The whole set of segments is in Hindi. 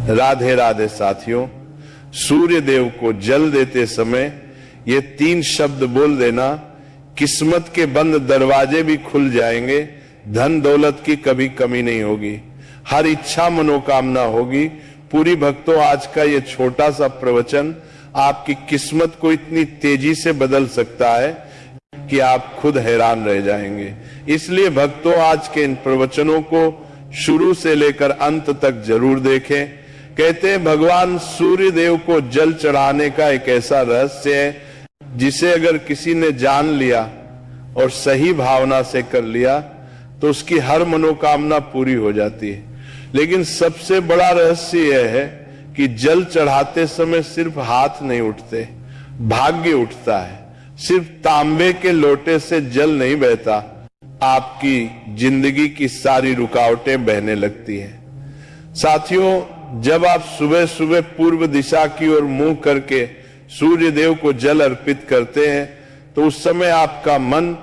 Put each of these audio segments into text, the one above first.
राधे राधे साथियों, सूर्य देव को जल देते समय ये 3 शब्द बोल देना, किस्मत के बंद दरवाजे भी खुल जाएंगे, धन दौलत की कभी कमी नहीं होगी, हर इच्छा मनोकामना होगी। पूरी भक्तों, आज का ये छोटा सा प्रवचन आपकी किस्मत को इतनी तेजी से बदल सकता है कि आप खुद हैरान रह जाएंगे। इसलिए भक्तों, आज के इन प्रवचनों को शुरू से लेकर अंत तक जरूर देखें। कहते हैं भगवान सूर्य देव को जल चढ़ाने का एक ऐसा रहस्य है जिसे अगर किसी ने जान लिया और सही भावना से कर लिया तो उसकी हर मनोकामना पूरी हो जाती है। लेकिन सबसे बड़ा रहस्य यह है कि जल चढ़ाते समय सिर्फ हाथ नहीं उठते, भाग्य उठता है। सिर्फ तांबे के लोटे से जल नहीं बहता, आपकी जिंदगी की सारी रुकावटें बहने लगती हैं। साथियों, जब आप सुबह सुबह पूर्व दिशा की ओर मुंह करके सूर्य देव को जल अर्पित करते हैं तो उस समय आपका मन,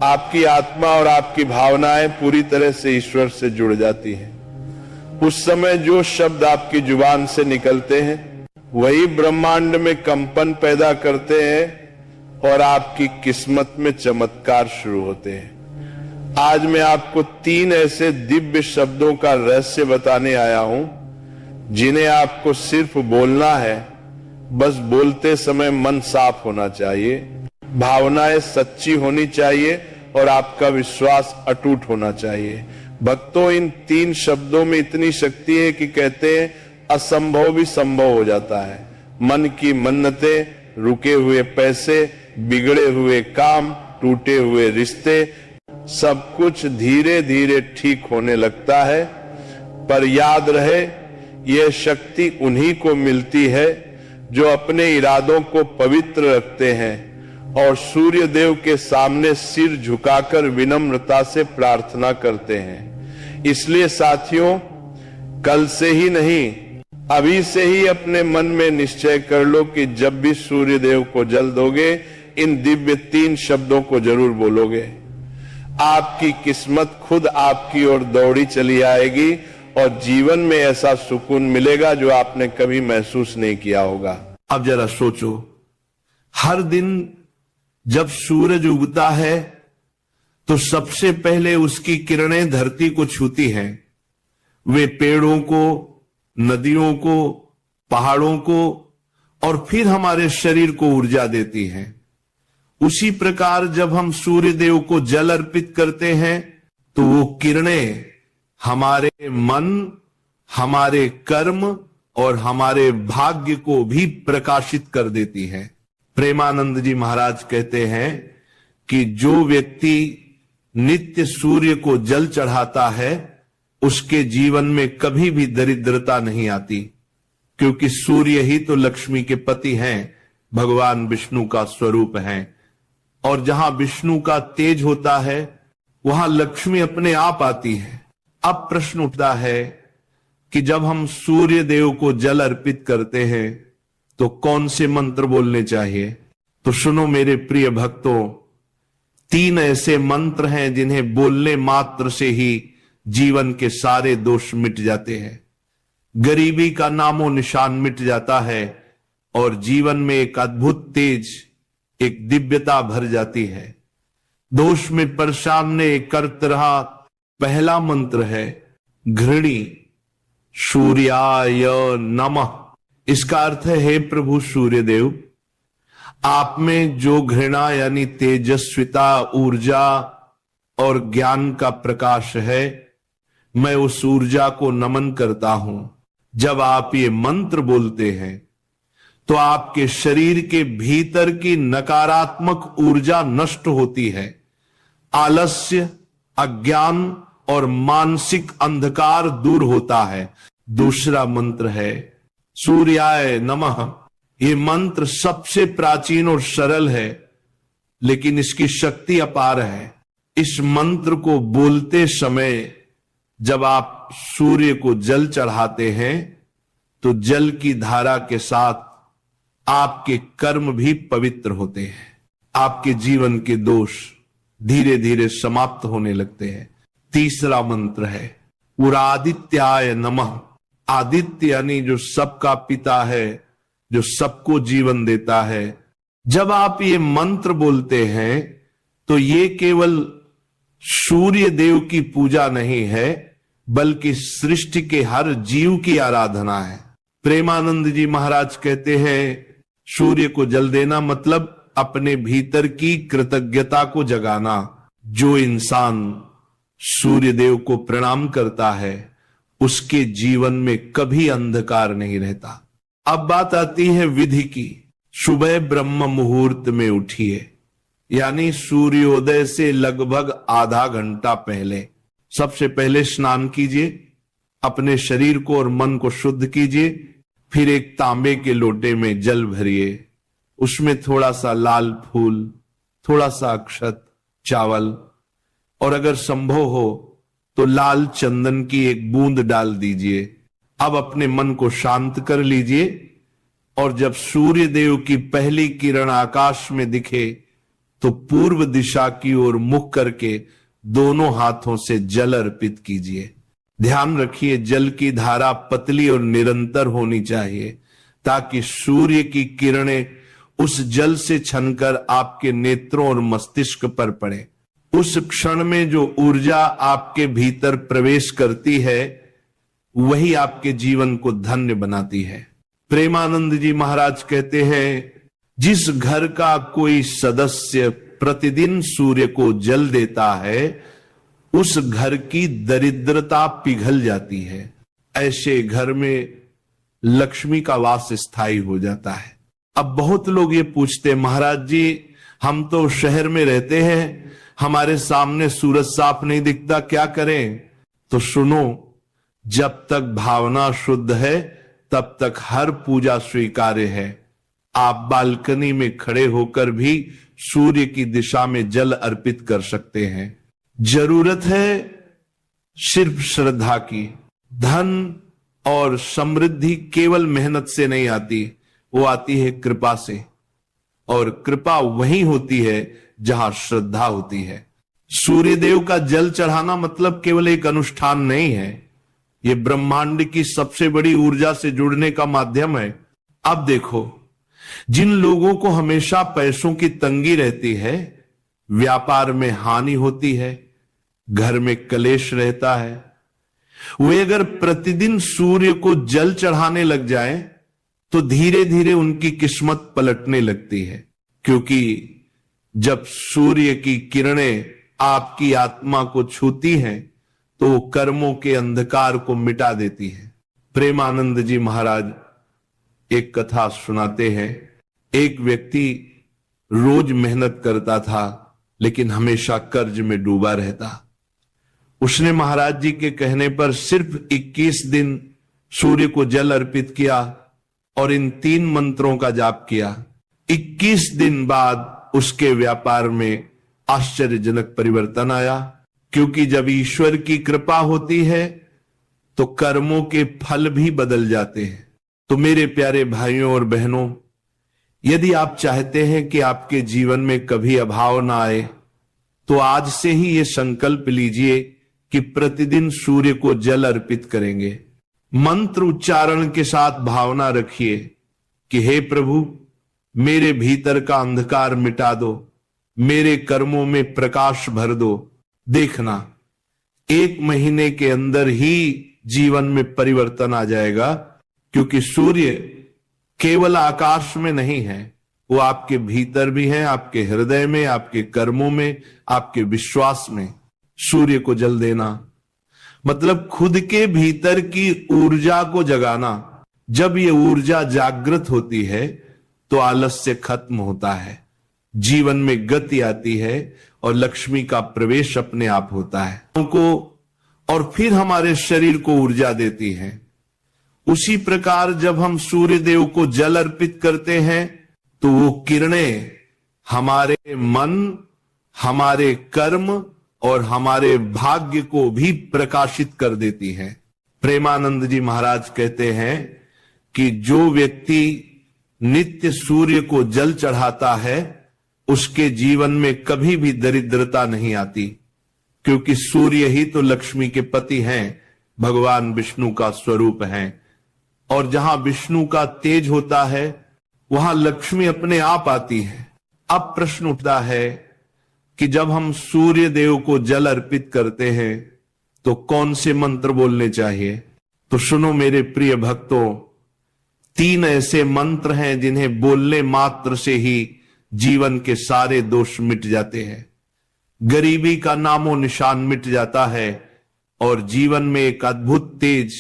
आपकी आत्मा और आपकी भावनाएं पूरी तरह से ईश्वर से जुड़ जाती हैं। उस समय जो शब्द आपकी जुबान से निकलते हैं वही ब्रह्मांड में कंपन पैदा करते हैं और आपकी किस्मत में चमत्कार शुरू होते हैं। आज मैं आपको 3 ऐसे दिव्य शब्दों का रहस्य बताने आया हूं जिन्हें आपको सिर्फ बोलना है। बस बोलते समय मन साफ होना चाहिए, भावनाएं सच्ची होनी चाहिए और आपका विश्वास अटूट होना चाहिए। भक्तों, इन 3 शब्दों में इतनी शक्ति है कि कहते हैं असंभव भी संभव हो जाता है। मन की मन्नतें, रुके हुए पैसे, बिगड़े हुए काम, टूटे हुए रिश्ते, सब कुछ धीरे धीरे ठीक होने लगता है। पर याद रहे, यह शक्ति उन्हीं को मिलती है जो अपने इरादों को पवित्र रखते हैं और सूर्य देव के सामने सिर झुकाकर विनम्रता से प्रार्थना करते हैं। इसलिए साथियों, कल से ही नहीं, अभी से ही अपने मन में निश्चय कर लो कि जब भी सूर्य देव को जल दोगे, इन दिव्य 3 शब्दों को जरूर बोलोगे। आपकी किस्मत खुद आपकी ओर दौड़ी चली आएगी और जीवन में ऐसा सुकून मिलेगा जो आपने कभी महसूस नहीं किया होगा। अब जरा सोचो, हर दिन जब सूरज उगता है तो सबसे पहले उसकी किरणें धरती को छूती हैं। वे पेड़ों को, नदियों को, पहाड़ों को और फिर हमारे शरीर को ऊर्जा देती हैं। उसी प्रकार जब हम सूर्य देव को जल अर्पित करते हैं तो वो किरणें हमारे मन, हमारे कर्म और हमारे भाग्य को भी प्रकाशित कर देती हैं। प्रेमानंद जी महाराज कहते हैं कि जो व्यक्ति नित्य सूर्य को जल चढ़ाता है उसके जीवन में कभी भी दरिद्रता नहीं आती, क्योंकि सूर्य ही तो लक्ष्मी के पति हैं, भगवान विष्णु का स्वरूप हैं। और जहां विष्णु का तेज होता है वहां लक्ष्मी अपने आप आती है। अब प्रश्न उठता है कि जब हम सूर्य देव को जल अर्पित करते हैं तो कौन से मंत्र बोलने चाहिए? तो सुनो मेरे प्रिय भक्तों, 3 ऐसे मंत्र हैं जिन्हें बोलने मात्र से ही जीवन के सारे दोष मिट जाते हैं, गरीबी का नामो निशान मिट जाता है और जीवन में एक अद्भुत तेज, एक दिव्यता भर जाती है। दोष में परेशान ने करत रहा पहला मंत्र है घृणी सूर्याय नमः। इसका अर्थ है, हे प्रभु सूर्यदेव, आप में जो घृणा यानी तेजस्विता, ऊर्जा और ज्ञान का प्रकाश है, मैं उस ऊर्जा को नमन करता हूं। जब आप ये मंत्र बोलते हैं तो आपके शरीर के भीतर की नकारात्मक ऊर्जा नष्ट होती है, आलस्य, अज्ञान और मानसिक अंधकार दूर होता है। दूसरा मंत्र है सूर्याय नमः। ये मंत्र सबसे प्राचीन और सरल है, लेकिन इसकी शक्ति अपार है। इस मंत्र को बोलते समय जब आप सूर्य को जल चढ़ाते हैं तो जल की धारा के साथ आपके कर्म भी पवित्र होते हैं, आपके जीवन के दोष धीरे धीरे समाप्त होने लगते हैं। तीसरा मंत्र है उरादित्याय नमः। आदित्य यानी जो सबका पिता है, जो सबको जीवन देता है। जब आप ये मंत्र बोलते हैं तो ये केवल सूर्य देव की पूजा नहीं है, बल्कि सृष्टि के हर जीव की आराधना है। प्रेमानंद जी महाराज कहते हैं सूर्य को जल देना मतलब अपने भीतर की कृतज्ञता को जगाना। जो इंसान सूर्य देव को प्रणाम करता है उसके जीवन में कभी अंधकार नहीं रहता। अब बात आती है विधि की। सुबह ब्रह्म मुहूर्त में उठिए, यानी सूर्योदय से लगभग आधा घंटा पहले। सबसे पहले स्नान कीजिए, अपने शरीर को और मन को शुद्ध कीजिए। फिर एक तांबे के लोटे में जल भरिए, उसमें थोड़ा सा लाल फूल, थोड़ा सा अक्षत, चावल और अगर संभव हो तो लाल चंदन की एक बूंद डाल दीजिए। अब अपने मन को शांत कर लीजिए और जब सूर्य देव की पहली किरण आकाश में दिखे तो पूर्व दिशा की ओर मुख करके दोनों हाथों से जल अर्पित कीजिए। ध्यान रखिए जल की धारा पतली और निरंतर होनी चाहिए ताकि सूर्य की किरणें उस जल से छनकर आपके नेत्रों और मस्तिष्क पर पड़े। उस क्षण में जो ऊर्जा आपके भीतर प्रवेश करती है वही आपके जीवन को धन्य बनाती है। प्रेमानंद जी महाराज कहते हैं जिस घर का कोई सदस्य प्रतिदिन सूर्य को जल देता है उस घर की दरिद्रता पिघल जाती है। ऐसे घर में लक्ष्मी का वास स्थायी हो जाता है। अब बहुत लोग ये पूछते हैं महाराज जी हम तो शहर में रहते हैं, हमारे सामने सूरज साफ नहीं दिखता, क्या करें? तो सुनो, जब तक भावना शुद्ध है तब तक हर पूजा स्वीकार्य है। आप बालकनी में खड़े होकर भी सूर्य की दिशा में जल अर्पित कर सकते हैं। जरूरत है सिर्फ श्रद्धा की। धन और समृद्धि केवल मेहनत से नहीं आती, वो आती है कृपा से, और कृपा वही होती है जहां श्रद्धा होती है। सूर्य देव का जल चढ़ाना मतलब केवल एक अनुष्ठान नहीं है, ये ब्रह्मांड की सबसे बड़ी ऊर्जा से जुड़ने का माध्यम है। अब देखो, जिन लोगों को हमेशा पैसों की तंगी रहती है, व्यापार में हानि होती है, घर में क्लेश रहता है, वे अगर प्रतिदिन सूर्य को जल चढ़ाने लग जाएं, तो धीरे धीरे उनकी किस्मत पलटने लगती है। क्योंकि जब सूर्य की किरणें आपकी आत्मा को छूती हैं, तो वो कर्मों के अंधकार को मिटा देती है। प्रेमानंद जी महाराज एक कथा सुनाते हैं। एक व्यक्ति रोज मेहनत करता था लेकिन हमेशा कर्ज में डूबा रहता। उसने महाराज जी के कहने पर सिर्फ 21 दिन सूर्य को जल अर्पित किया और इन 3 मंत्रों का जाप किया। 21 दिन बाद उसके व्यापार में आश्चर्यजनक परिवर्तन आया। क्योंकि जब ईश्वर की कृपा होती है तो कर्मों के फल भी बदल जाते हैं। तो मेरे प्यारे भाइयों और बहनों, यदि आप चाहते हैं कि आपके जीवन में कभी अभाव ना आए, तो आज से ही ये संकल्प लीजिए कि प्रतिदिन सूर्य को जल अर्पित करेंगे। मंत्र उच्चारण के साथ भावना रखिए कि हे प्रभु, मेरे भीतर का अंधकार मिटा दो, मेरे कर्मों में प्रकाश भर दो। देखना, 1 महीने के अंदर ही जीवन में परिवर्तन आ जाएगा। क्योंकि सूर्य केवल आकाश में नहीं है, वो आपके भीतर भी है, आपके हृदय में, आपके कर्मों में, आपके विश्वास में। सूर्य को जल देना मतलब खुद के भीतर की ऊर्जा को जगाना। जब ये ऊर्जा जागृत होती है तो आलस्य खत्म होता है, जीवन में गति आती है और लक्ष्मी का प्रवेश अपने आप होता है और फिर हमारे शरीर को ऊर्जा देती है। उसी प्रकार जब हम सूर्य देव को जल अर्पित करते हैं तो वो किरणें हमारे मन, हमारे कर्म और हमारे भाग्य को भी प्रकाशित कर देती हैं। प्रेमानंद जी महाराज कहते हैं कि जो व्यक्ति नित्य सूर्य को जल चढ़ाता है उसके जीवन में कभी भी दरिद्रता नहीं आती। क्योंकि सूर्य ही तो लक्ष्मी के पति हैं, भगवान विष्णु का स्वरूप है। और जहां विष्णु का तेज होता है वहां लक्ष्मी अपने आप आती है। अब प्रश्न उठता है कि जब हम सूर्य देव को जल अर्पित करते हैं तो कौन से मंत्र बोलने चाहिए? तो सुनो मेरे प्रिय भक्तों, 3 ऐसे मंत्र हैं जिन्हें बोलने मात्र से ही जीवन के सारे दोष मिट जाते हैं, गरीबी का नामो निशान मिट जाता है और जीवन में एक अद्भुत तेज,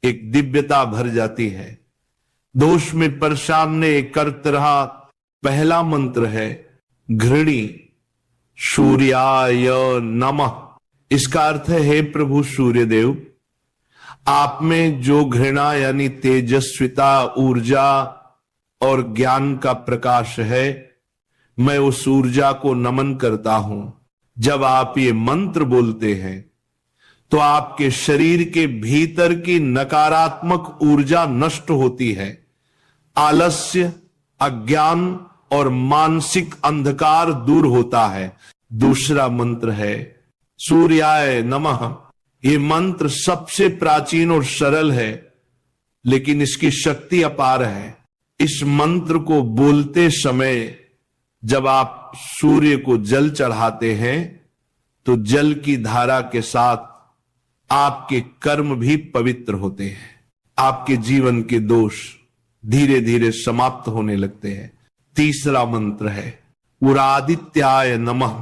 एक दिव्यता भर जाती है। दोष में परेशान ने करत रहा पहला मंत्र है घृणी सूर्याय नमः। इसका अर्थ है, हे प्रभु सूर्यदेव, आप में जो घृणा यानी तेजस्विता, ऊर्जा और ज्ञान का प्रकाश है, मैं उस ऊर्जा को नमन करता हूं। जब आप ये मंत्र बोलते हैं तो आपके शरीर के भीतर की नकारात्मक ऊर्जा नष्ट होती है, आलस्य, अज्ञान और मानसिक अंधकार दूर होता है। दूसरा मंत्र है सूर्याय नमः। ये मंत्र सबसे प्राचीन और सरल है, लेकिन इसकी शक्ति अपार है। इस मंत्र को बोलते समय जब आप सूर्य को जल चढ़ाते हैं तो जल की धारा के साथ आपके कर्म भी पवित्र होते हैं, आपके जीवन के दोष धीरे धीरे समाप्त होने लगते हैं। तीसरा मंत्र है उरादित्याय नमः।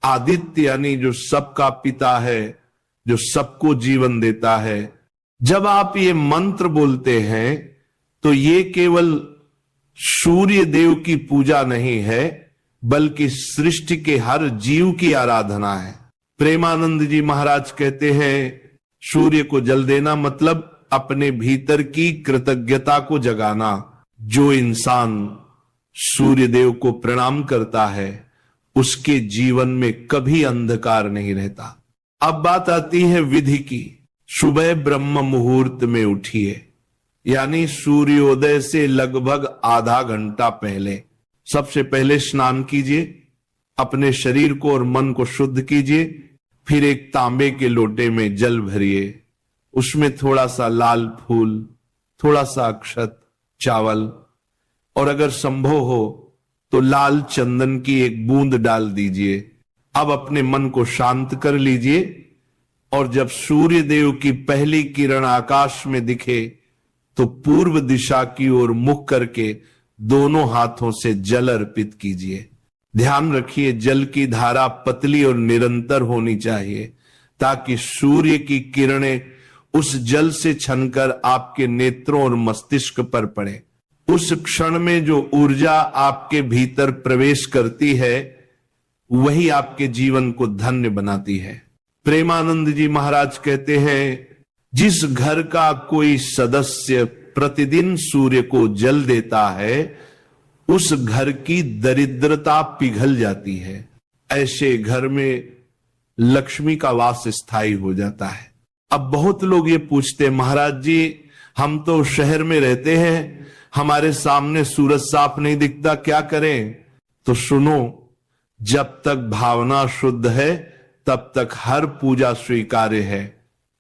आदित्य यानी जो सबका पिता है, जो सबको जीवन देता है। जब आप ये मंत्र बोलते हैं तो ये केवल सूर्य देव की पूजा नहीं है, बल्कि सृष्टि के हर जीव की आराधना है। प्रेमानंद जी महाराज कहते हैं, सूर्य को जल देना मतलब अपने भीतर की कृतज्ञता को जगाना। जो इंसान सूर्य देव को प्रणाम करता है उसके जीवन में कभी अंधकार नहीं रहता। अब बात आती है विधि की। सुबह ब्रह्म मुहूर्त में उठिए, यानी सूर्योदय से लगभग आधा घंटा पहले। सबसे पहले स्नान कीजिए, अपने शरीर को और मन को शुद्ध कीजिए। फिर एक तांबे के लोटे में जल भरिए, उसमें थोड़ा सा लाल फूल, थोड़ा सा अक्षत, चावल और अगर संभव हो तो लाल चंदन की एक बूंद डाल दीजिए। अब अपने मन को शांत कर लीजिए और जब सूर्य देव की पहली किरण आकाश में दिखे तो पूर्व दिशा की ओर मुख करके दोनों हाथों से जल अर्पित कीजिए। ध्यान रखिए, जल की धारा पतली और निरंतर होनी चाहिए ताकि सूर्य की किरणें उस जल से छनकर आपके नेत्रों और मस्तिष्क पर पड़े। उस क्षण में जो ऊर्जा आपके भीतर प्रवेश करती है वही आपके जीवन को धन्य बनाती है। प्रेमानंद जी महाराज कहते हैं, जिस घर का कोई सदस्य प्रतिदिन सूर्य को जल देता है उस घर की दरिद्रता पिघल जाती है। ऐसे घर में लक्ष्मी का वास स्थायी हो जाता है। अब बहुत लोग ये पूछते हैं, महाराज जी हम तो शहर में रहते हैं, हमारे सामने सूरज साफ नहीं दिखता, क्या करें? तो सुनो, जब तक भावना शुद्ध है तब तक हर पूजा स्वीकार्य है।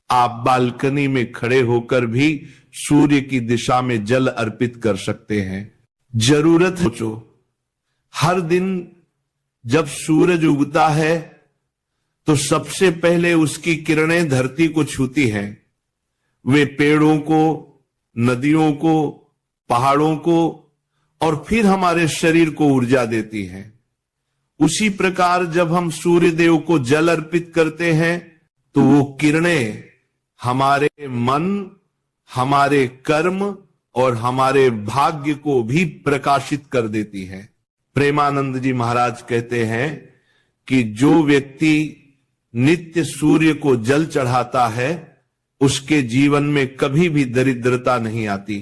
आप बालकनी में खड़े होकर भी सूर्य की दिशा में जल अर्पित कर सकते हैं। जरूरत सोचो, हर दिन जब सूरज उगता है तो सबसे पहले उसकी किरणें धरती को छूती हैं। वे पेड़ों को, नदियों को, पहाड़ों को और फिर हमारे शरीर को ऊर्जा देती हैं। उसी प्रकार जब हम सूर्य देव को जल अर्पित करते हैं तो वो किरणें हमारे मन, हमारे कर्म और हमारे भाग्य को भी प्रकाशित कर देती हैं। प्रेमानंद जी महाराज कहते हैं कि जो व्यक्ति नित्य सूर्य को जल चढ़ाता है उसके जीवन में कभी भी दरिद्रता नहीं आती,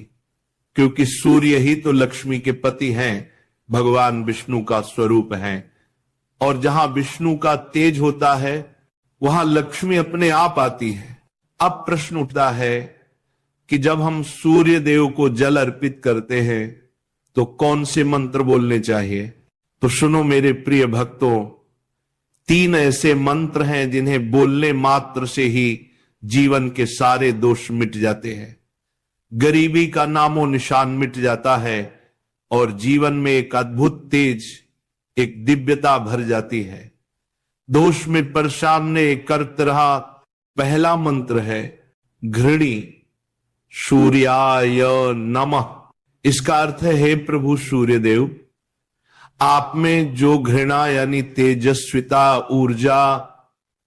क्योंकि सूर्य ही तो लक्ष्मी के पति हैं, भगवान विष्णु का स्वरूप हैं। और जहां विष्णु का तेज होता है वहां लक्ष्मी अपने आप आती है। अब प्रश्न उठता है कि जब हम सूर्य देव को जल अर्पित करते हैं तो कौन से मंत्र बोलने चाहिए? तो सुनो मेरे प्रिय भक्तों, 3 ऐसे मंत्र हैं जिन्हें बोलने मात्र से ही जीवन के सारे दोष मिट जाते हैं, गरीबी का नामो निशान मिट जाता है और जीवन में एक अद्भुत तेज, एक दिव्यता भर जाती है। दोष में परेशान ने करत रहा पहला मंत्र है घृणी सूर्याय नमः। इसका अर्थ है, हे प्रभु सूर्यदेव, आप में जो घृणा यानी तेजस्विता, ऊर्जा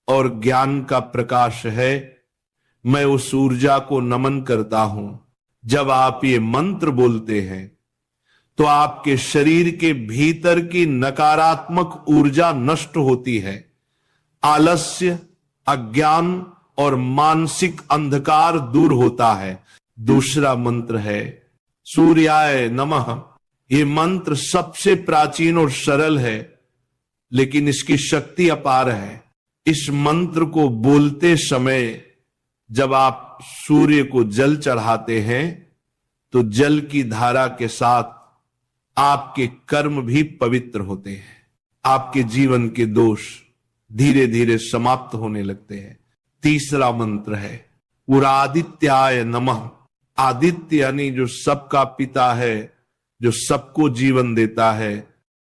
और ज्ञान का प्रकाश है, मैं उस ऊर्जा को नमन करता हूं। जब आप ये मंत्र बोलते हैं तो आपके शरीर के भीतर की नकारात्मक ऊर्जा नष्ट होती है, आलस्य, अज्ञान और मानसिक अंधकार दूर होता है। दूसरा मंत्र है सूर्याय नमः। ये मंत्र सबसे प्राचीन और सरल है, लेकिन इसकी शक्ति अपार है। इस मंत्र को बोलते समय जब आप सूर्य को जल चढ़ाते हैं तो जल की धारा के साथ आपके कर्म भी पवित्र होते हैं, आपके जीवन के दोष धीरे धीरे समाप्त होने लगते हैं। तीसरा मंत्र है उरादित्याय नमः। आदित्य यानी जो सबका पिता है, जो सबको जीवन देता है।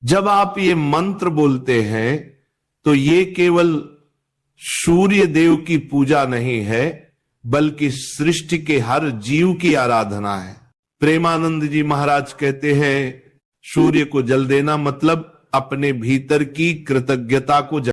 जब आप ये मंत्र बोलते हैं तो ये केवल सूर्य देव की पूजा नहीं है, बल्कि सृष्टि के हर जीव की आराधना है। प्रेमानंद जी महाराज कहते हैं, सूर्य को जल देना मतलब अपने भीतर की कृतज्ञता को